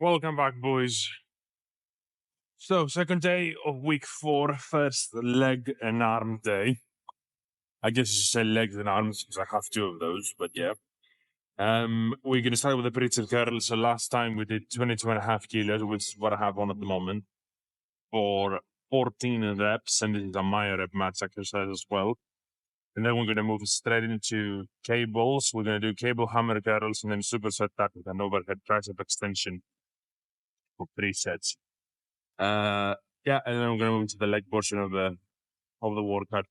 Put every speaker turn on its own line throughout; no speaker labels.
Welcome back, boys. So, second day of week 4, first leg and arm day. I guess you say legs and arms because I have two of those, but yeah. We're going to start with the Brits curl. So, last time we did 22.5 kilos, which is what I have on at the moment, for 14 reps, and this is a Maya rep match exercise as well. And then we're going to move straight into cables. We're going to do cable hammer curls and then superset that with an overhead tricep extension for 3 sets. Yeah, and then we're going to move to the leg portion of the workout.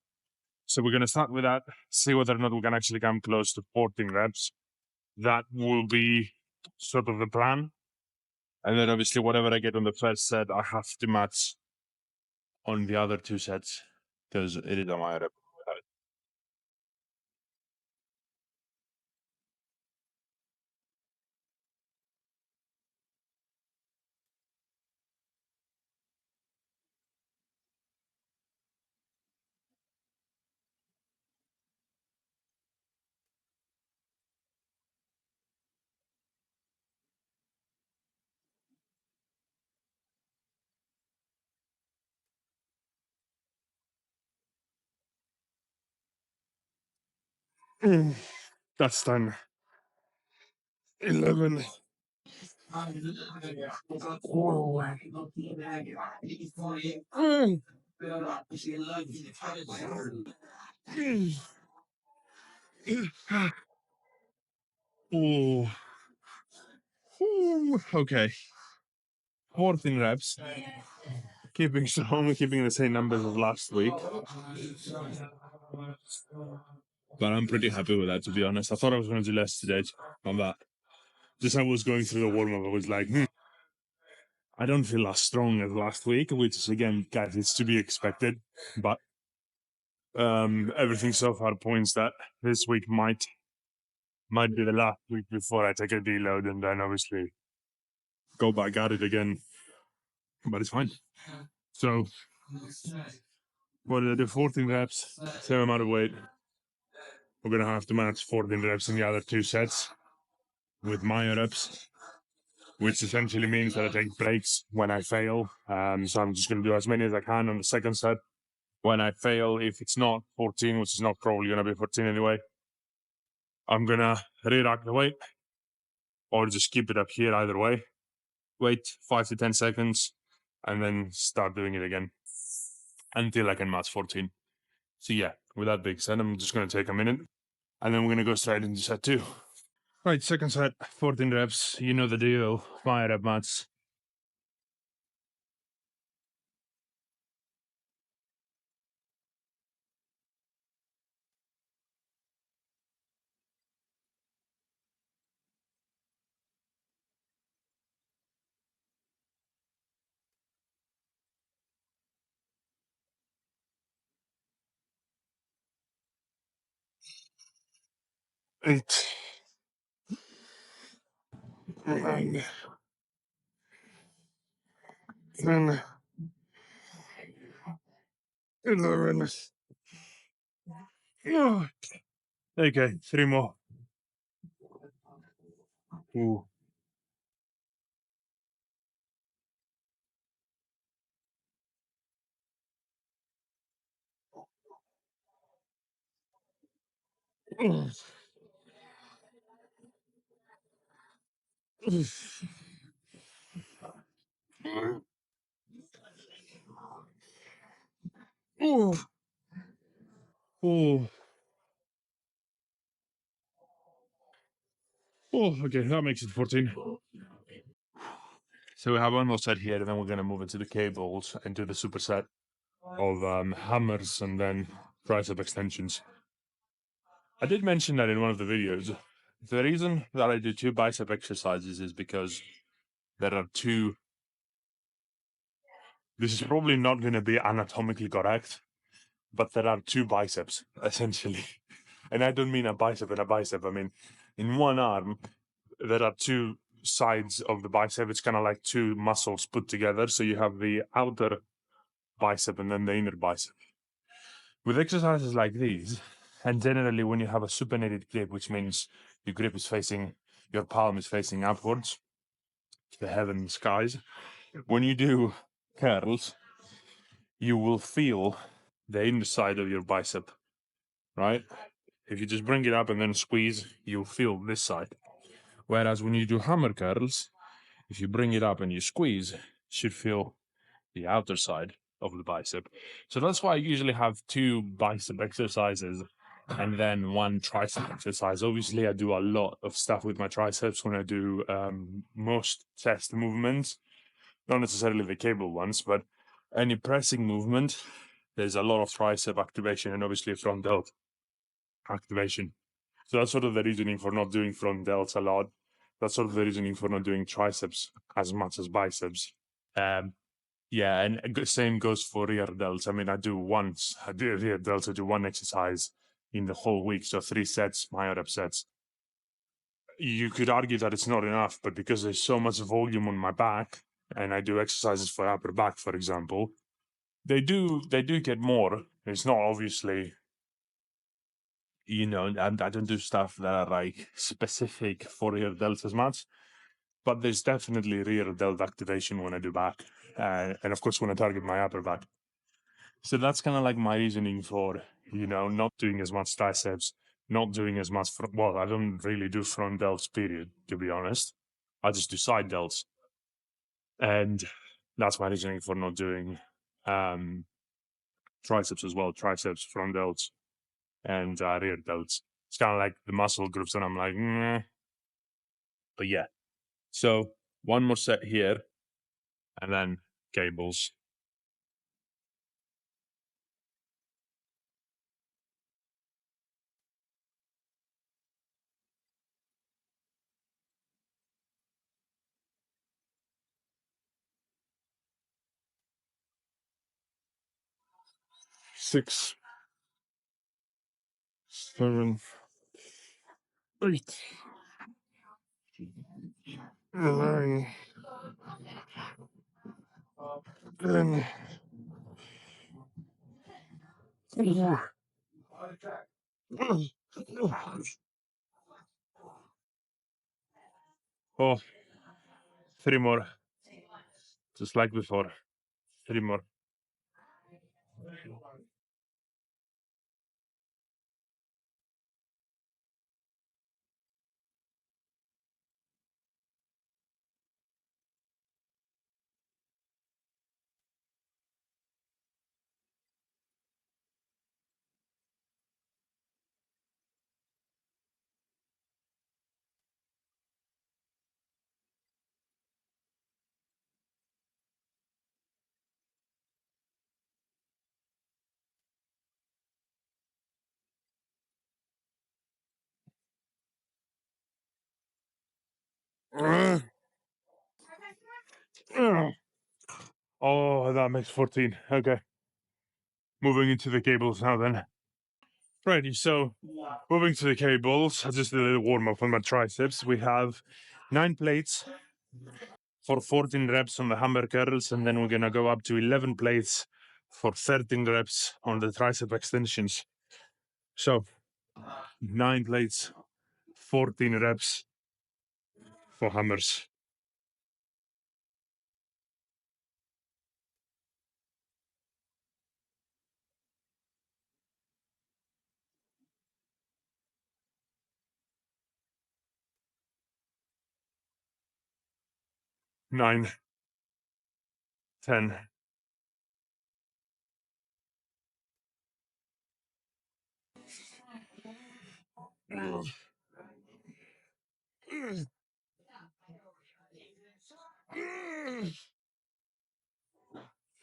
So we're going to start with that, see whether or not we can actually come close to 14 reps. That will be sort of the plan. And then obviously whatever I get on the first set, I have to match on the other 2 sets because it is a my rep. That's done. 11. Oh. Okay. 14 reps. Keeping strong, keeping the same numbers as last week. But I'm pretty happy with that, to be honest. I thought I was going to do less today on that. Just as I was going through the warm-up, I was like, I don't feel as strong as last week, which is, again, guys, it's to be expected. But everything so far points that this week might be the last week before I take a deload and then obviously go back at it again. But it's fine. So, what did I do? 14 reps, same amount of weight. We're going to have to match 14 reps in the other 2 sets with my reps, which essentially means that I take breaks when I fail. So I'm just going to do as many as I can on the second set. When I fail, if it's not 14, which is not probably going to be 14 anyway, I'm going to re-rack the weight or just keep it up here either way. Wait 5 to 10 seconds and then start doing it again until I can match 14. So yeah, with that being said, I'm just going to take a minute and then we're going to go straight into set 2. Right, second set, 14 reps. You know the deal. My rep mats. Eight, 9, 10, 11. Oh, okay, 3 more. Ooh. Oh. Oh. Oh, okay, that makes it 14. So we have one more set here, and then we're going to move into the cables and do the superset of hammers and then tricep extensions. I did mention that in one of the videos. The reason that I do 2 bicep exercises is because there are 2. This is probably not going to be anatomically correct, but there are 2 biceps, essentially. And I don't mean a bicep and a bicep. I mean, in one arm, there are 2 sides of the bicep. It's kind of like 2 muscles put together. So you have the outer bicep and then the inner bicep. With exercises like these, and generally when you have a supinated grip, which means your grip is facing, your palm is facing upwards, to the heaven skies. When you do curls, you will feel the inside of your bicep, right? If you just bring it up and then squeeze, you'll feel this side. Whereas when you do hammer curls, if you bring it up and you squeeze, you should feel the outer side of the bicep. So that's why I usually have two bicep exercises and then one tricep exercise. Obviously, I do a lot of stuff with my triceps when I do most chest movements, not necessarily the cable ones, but any pressing movement, there's a lot of tricep activation and obviously front delt activation. So that's sort of the reasoning for not doing front delts a lot. That's sort of the reasoning for not doing triceps as much as biceps. Um, yeah, and same goes for rear delts. I mean, I do rear delts. I do one exercise in the whole week, so 3 sets, myo-rep sets. You could argue that it's not enough, but because there's so much volume on my back, and I do exercises for upper back, for example, they do get more. It's not obviously, I don't do stuff that are like specific for rear delts as much, but there's definitely rear delt activation when I do back, and of course when I target my upper back. So that's kind of like my reasoning for, not doing as much triceps, not doing as much well, I don't really do front delts, period, to be honest. I just do side delts. And that's my reasoning for not doing triceps as well, triceps, front delts, and rear delts. It's kind of like the muscle groups, and I'm like, meh. But yeah. So one more set here, and then cables. Six, 7, 8, 9, 10. Oh, 3 more. Just like before. 3 more. Oh, that makes 14. Okay. Moving into the cables now then. Righty, so moving to the cables, I just did a little warm up on my triceps. We have 9 plates for 14 reps on the hammer curls, and then we're gonna go up to 11 plates for 13 reps on the tricep extensions. So 9 plates, 14 reps for hammers. Nine, 10.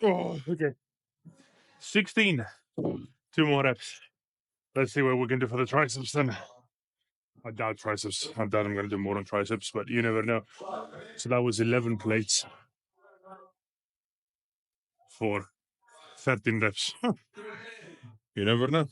Oh, okay. 16. 2 more reps. Let's see what we can do for the triceps then. I doubt triceps. I doubt I'm going to do more on triceps, but you never know. So that was 11 plates for 13 reps. You never know.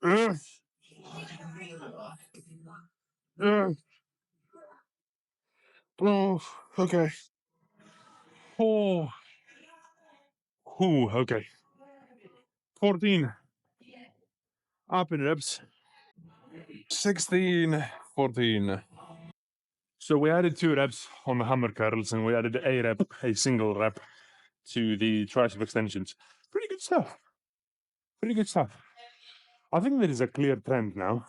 Uh, uh, oh, okay. Oh, okay. 14 up in reps. 16, 14. So we added 2 reps on the hammer curls and we added a single rep to the tricep extensions. Pretty good stuff. Pretty good stuff. I think there is a clear trend now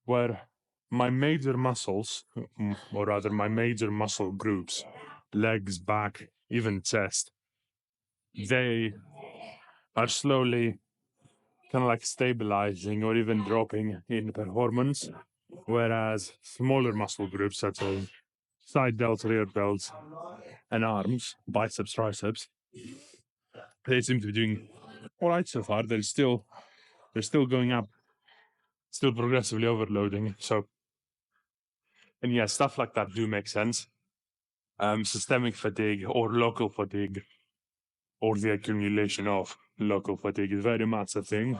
where my major muscles, or rather my major muscle groups, legs, back, even chest, they are slowly kind of like stabilizing or even dropping in performance. Whereas smaller muscle groups such as side delts, rear delts, and arms, biceps, triceps, they seem to be doing all right so far. They're still going up, still progressively overloading. So, and yeah, stuff like that do make sense. Systemic fatigue or local fatigue, or the accumulation of local fatigue, is very much a thing.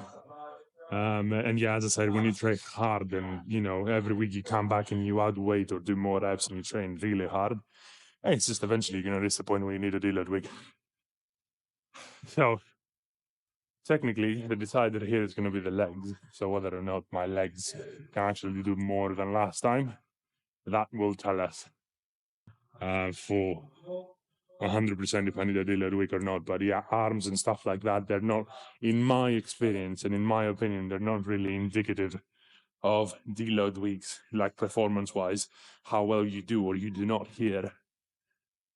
And yeah, as I said, when you train hard and every week you come back and you add weight or do more reps and you train really hard, it's just eventually you're gonna reach the point where you need a deload week. So technically, the decider here is going to be the legs. So whether or not my legs can actually do more than last time, that will tell us for 100% if I need a deload week or not. But yeah, arms and stuff like that, they're not, in my experience and in my opinion, they're not really indicative of deload weeks, like performance-wise, how well you do or you do not here.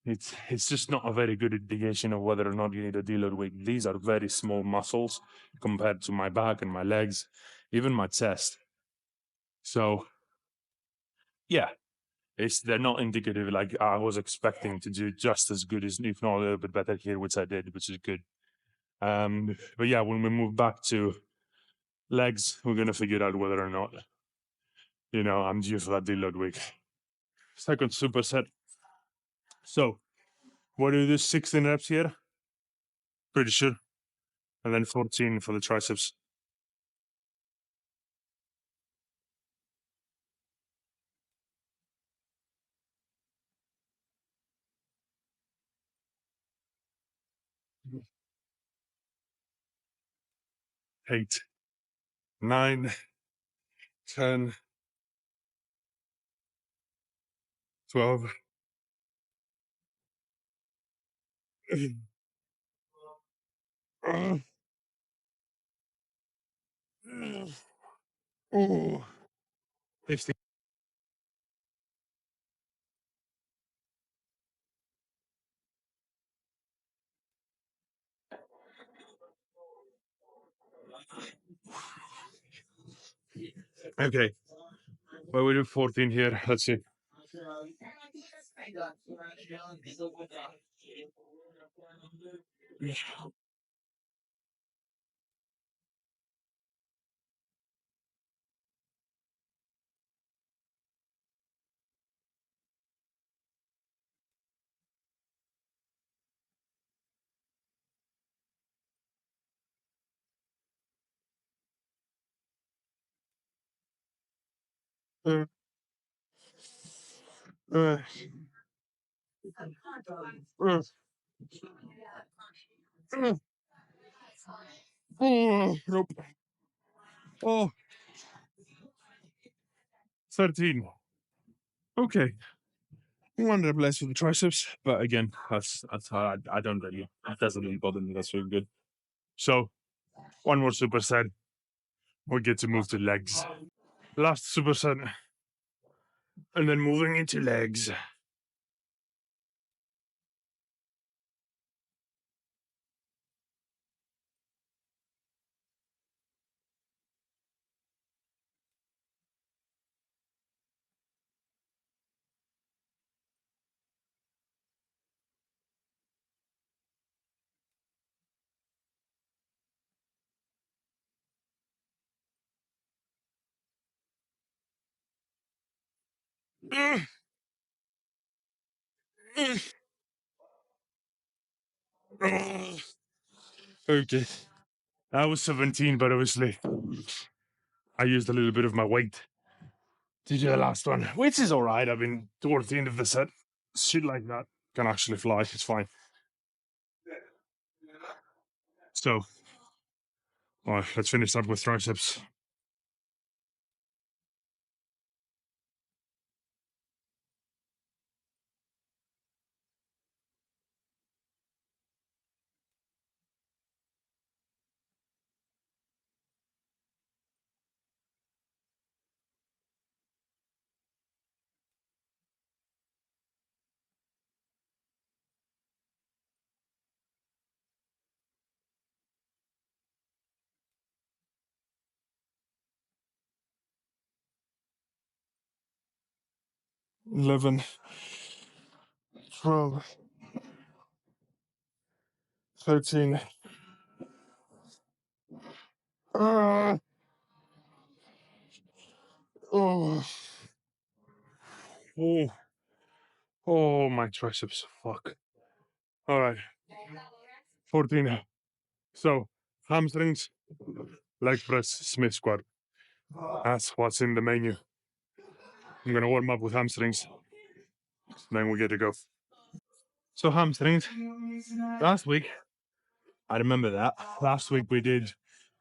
It's just not a very good indication of whether or not you need a deload week. These are very small muscles compared to my back and my legs, even my chest. So yeah, they're not indicative. Like I was expecting to do just as good as, if not a little bit better here, which I did, which is good. But yeah, when we move back to legs, we're gonna figure out whether or not I'm due for that deload week. Second superset. So what do we do? 16 reps here, pretty sure, and then 14 for the triceps. 8, 9, 10, 12. Oh, 15. Okay. Well, we do 14 here. Let's see. Uh, uh, uh, uh, nope. Oh, 13. Okay. One rep less for the triceps, but again, that's how I don't really, it doesn't really bother me. That's really good. So, one more superset. We get to move to legs. Last superset, and then moving into legs. Uh, uh, uh. Okay. That was 17, but obviously I used a little bit of my weight to do the last one, which is all right. I mean, towards the end of the set, shit like that can actually fly. It's fine. So, all right, let's finish up with triceps. 11, 12, 13. Uh, oh, oh, oh, my triceps. Fuck. All right, 14. So, hamstrings, leg press, Smith squat. That's what's in the menu. I'm gonna warm up with hamstrings, then we get to go. So hamstrings. Last week, I remember that. Last week we did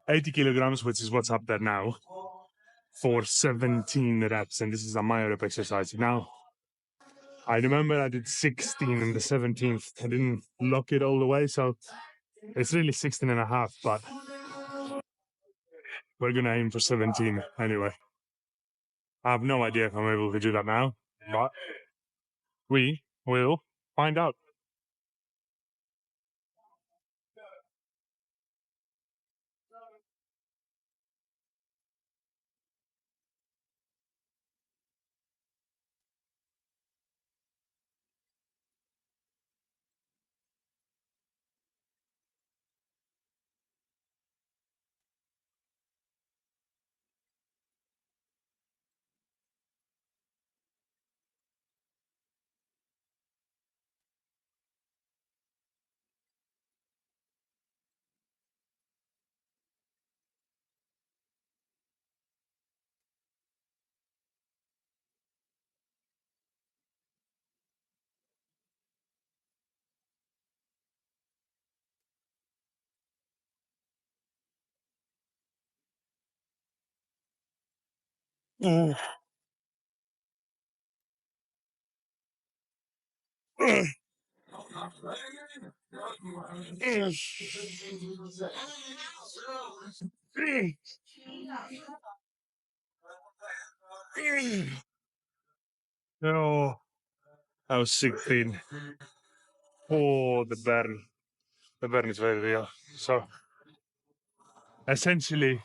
80 kilograms, which is what's up there now, for 17 reps, and this is a myo-rep exercise. Now, I remember I did 16 in the 17th. I didn't lock it all the way, so it's really 16 and a half, but we're gonna aim for 17 anyway. I have no idea if I'm able to do that now, but we will find out. Oh, I was 16. Oh, the burn. The burn is very real. So essentially,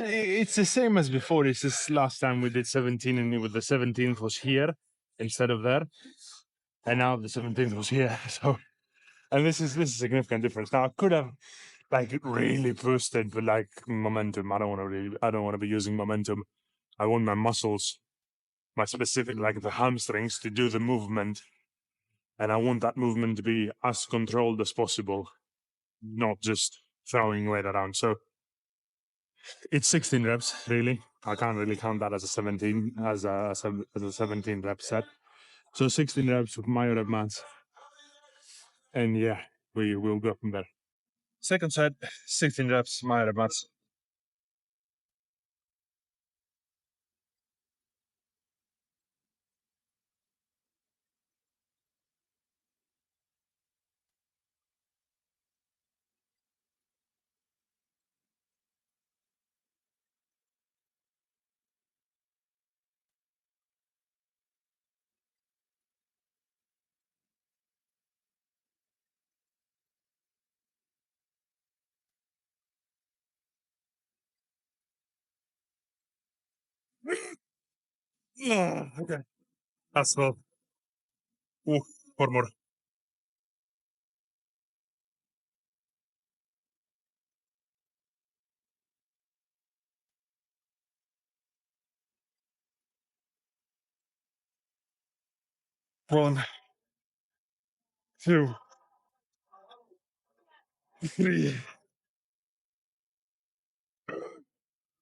it's the same as before. It's just last time we did 17 and with the 17th was here instead of there. And now the 17th was here. So, and this is a significant difference. Now I could have like really boosted with like momentum. I don't want to be using momentum. I want my muscles, my specific, like the hamstrings to do the movement. And I want that movement to be as controlled as possible, not just throwing weight around. So it's 16 reps, really. I can't really count that as a 17, as a 17 rep set. So 16 reps with my rep mats. And yeah, we will go from there. Second set, 16 reps, my rep mats. Yeah, okay. That's all. Ooh, four more. One, two, three,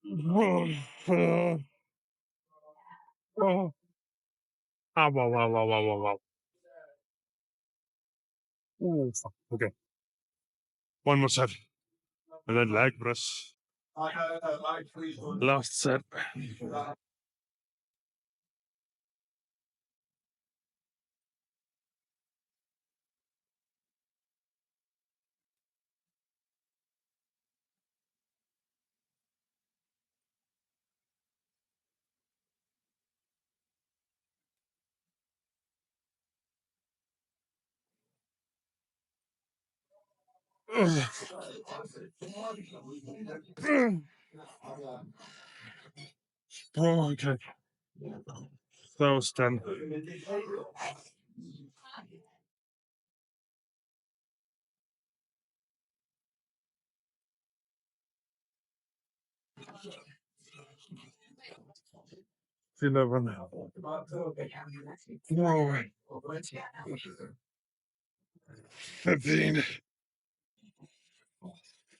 Oh, ah, wow, wow, wow, wow, wow, wow. Oh, fuck. Okay, one more set, and then leg press. Last set. Okay, that was 10. Eleven. Whoa. 15.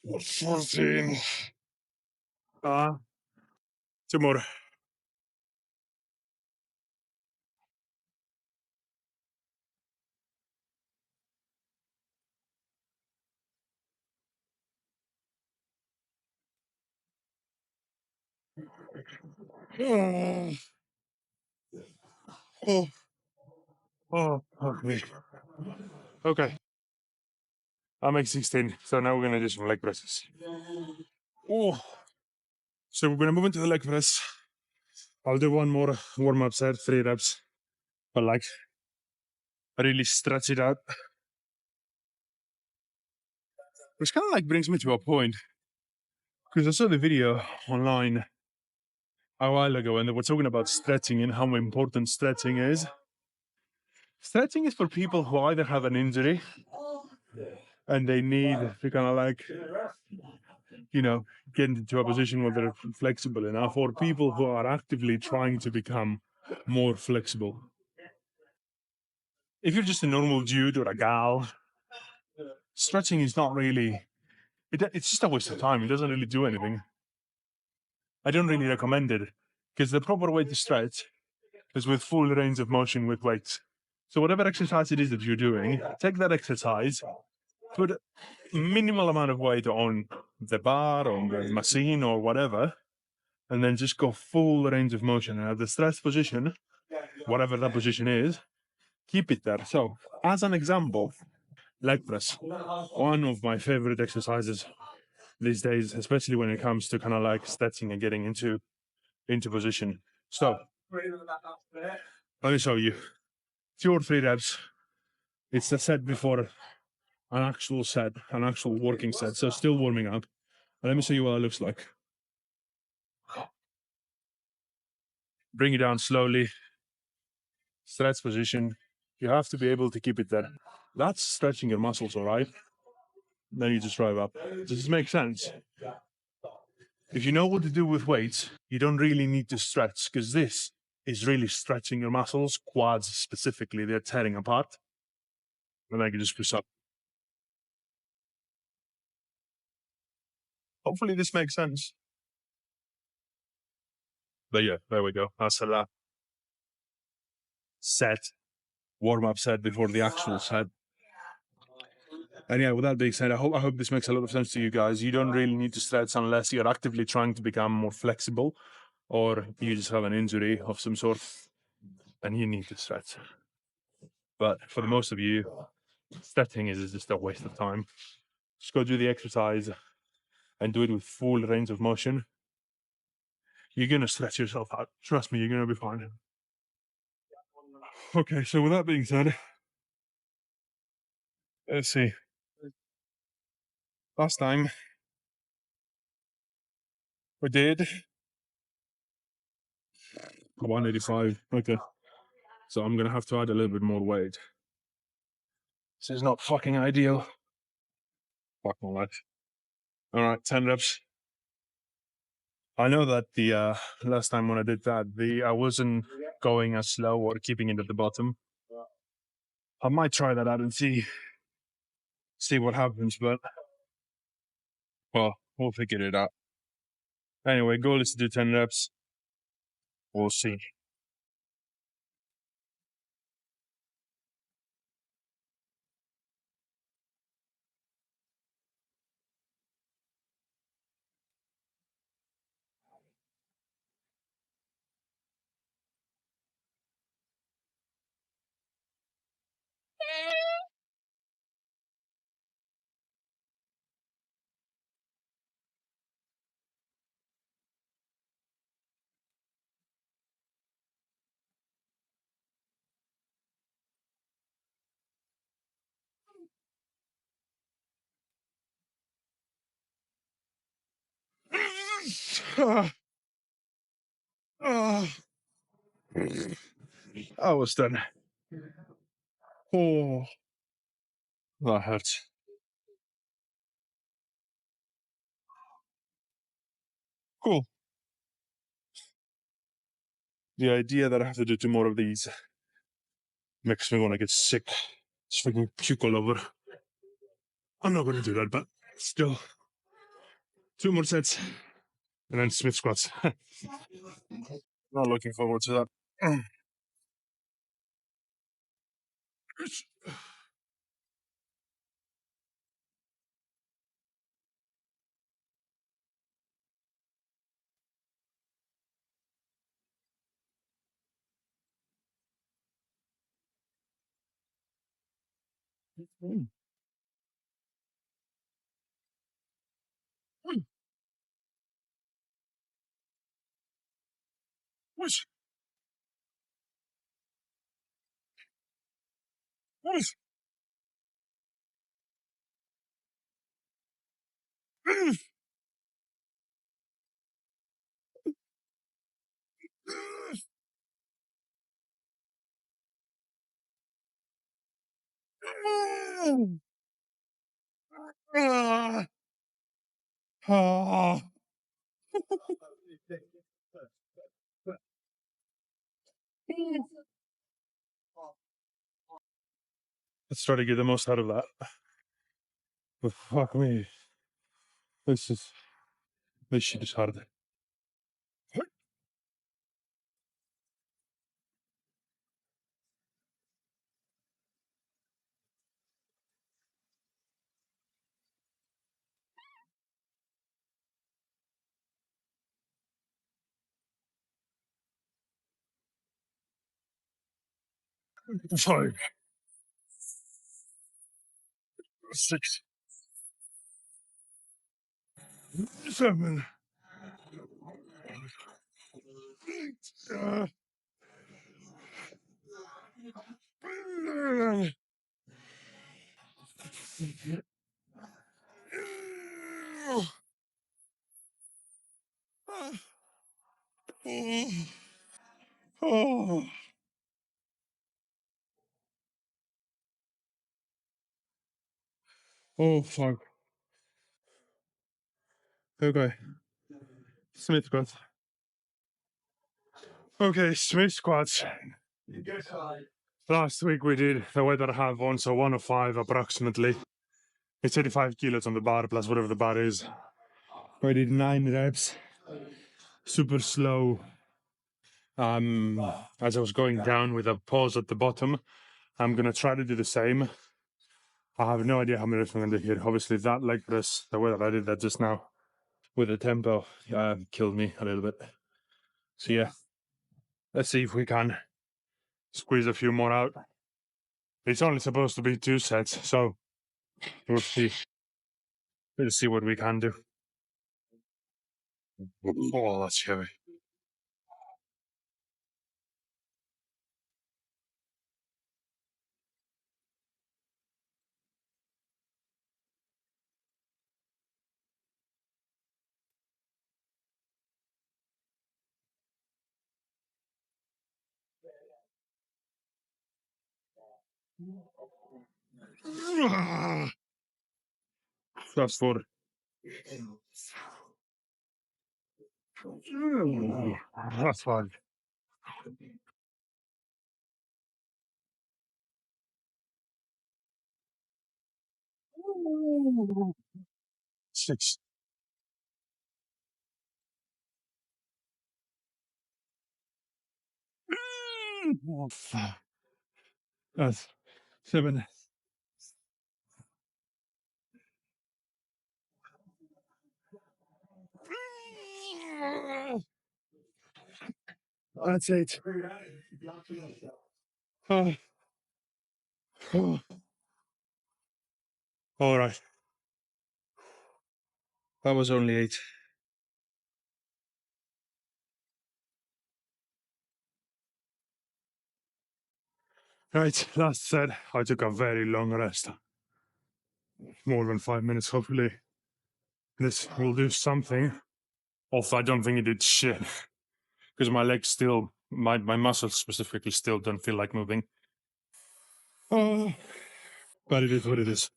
14. Two more. Oh, oh, oh, fuck me. Okay, I'll make 16. So now we're gonna do some leg presses. Oh, so we're gonna move into the leg press. I'll do one more warm up set, 3 reps, but like really stretch it out. Which kind of like brings me to a point because I saw the video online a while ago and they were talking about stretching and how important stretching is. Stretching is for people who either have an injury and they need to kind of like, you know, get into a position where they're flexible enough, or people who are actively trying to become more flexible. If you're just a normal dude or a gal, stretching is not really, it's just a waste of time. It doesn't really do anything. I don't really recommend it because the proper way to stretch is with full range of motion with weights. So whatever exercise it is that you're doing, take that exercise, put a minimal amount of weight on the bar, on the machine or whatever, and then just go full range of motion. And at the stretch position, whatever that position is, keep it there. So as an example, leg press, one of my favorite exercises these days, especially when it comes to kind of like stretching and getting into position. So let me show you 2 or 3 reps. It's a set before an actual set, an actual working set. So still warming up. And let me show you what it looks like. Bring it down slowly. Stretch position. You have to be able to keep it there. That's stretching your muscles, all right? Then you just drive up. Does this make sense? If you know what to do with weights, you don't really need to stretch because this is really stretching your muscles, quads specifically. They're tearing apart. And then you can just push up. Hopefully this makes sense. But yeah, there we go. That's a set, warm-up set before the actual set. And yeah, with that being said, I hope this makes a lot of sense to you guys. You don't really need to stretch unless you're actively trying to become more flexible or you just have an injury of some sort and you need to stretch. But for the most of you, stretching is just a waste of time. Just go do the exercise and do it with full range of motion. You're going to stretch yourself out. Trust me, you're going to be fine. Okay, so with that being said, let's see. Last time we did 185. Okay. So I'm going to have to add a little bit more weight. This is not fucking ideal. Fuck my life. All right, 10 reps. I know that the last time when I did that, I wasn't going as slow or keeping it at the bottom. I might try that out and see what happens, but well, we'll figure it out. Anyway, goal is to do 10 reps. We'll see. I was done. Oh, that hurts. Cool. The idea that I have to do 2 more of these makes me want to get sick. Just fucking puke all over. I'm not going to do that, but still. 2 more sets. And then Smith squats. Not looking forward to that. Let's try to get the most out of that. But fuck me. This shit is hard. Five, 6, 7. Uh, oh, oh, fuck. Okay. Smith squats. Okay, Smith squats. Last week we did the weight that I have on, so 105 approximately. It's 85 kilos on the bar plus whatever the bar is. We did 9 reps. Super slow. As I was going down with a pause at the bottom, I'm gonna try to do the same. I have no idea how many reps I'm gonna do here. Obviously, that leg press, the way that I did that just now with the tempo, killed me a little bit. So yeah, let's see if we can squeeze a few more out. It's only supposed to be 2 sets, so we'll see. We'll see what we can do. Oh, that's heavy. That's 4. That's 5. 6. That's 7. That's 8. Oh, oh. All right. That was only 8. Right, that said, I took a very long rest. More than 5 minutes, hopefully. This will do something. Also, I don't think it did shit. Because my legs still, my muscles specifically still don't feel like moving. Oh, but it is what it is.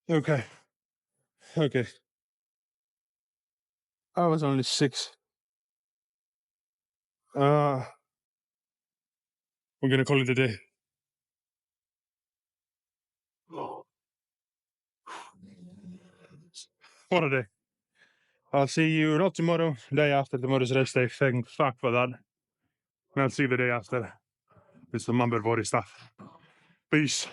Okay. Okay. I was only 6. Uh, we're gonna call it a day. What a day. I'll see you not tomorrow, day after tomorrow's rest day. Thank fuck for that. And I'll see you the day after. It's the Mumber body stuff. Peace.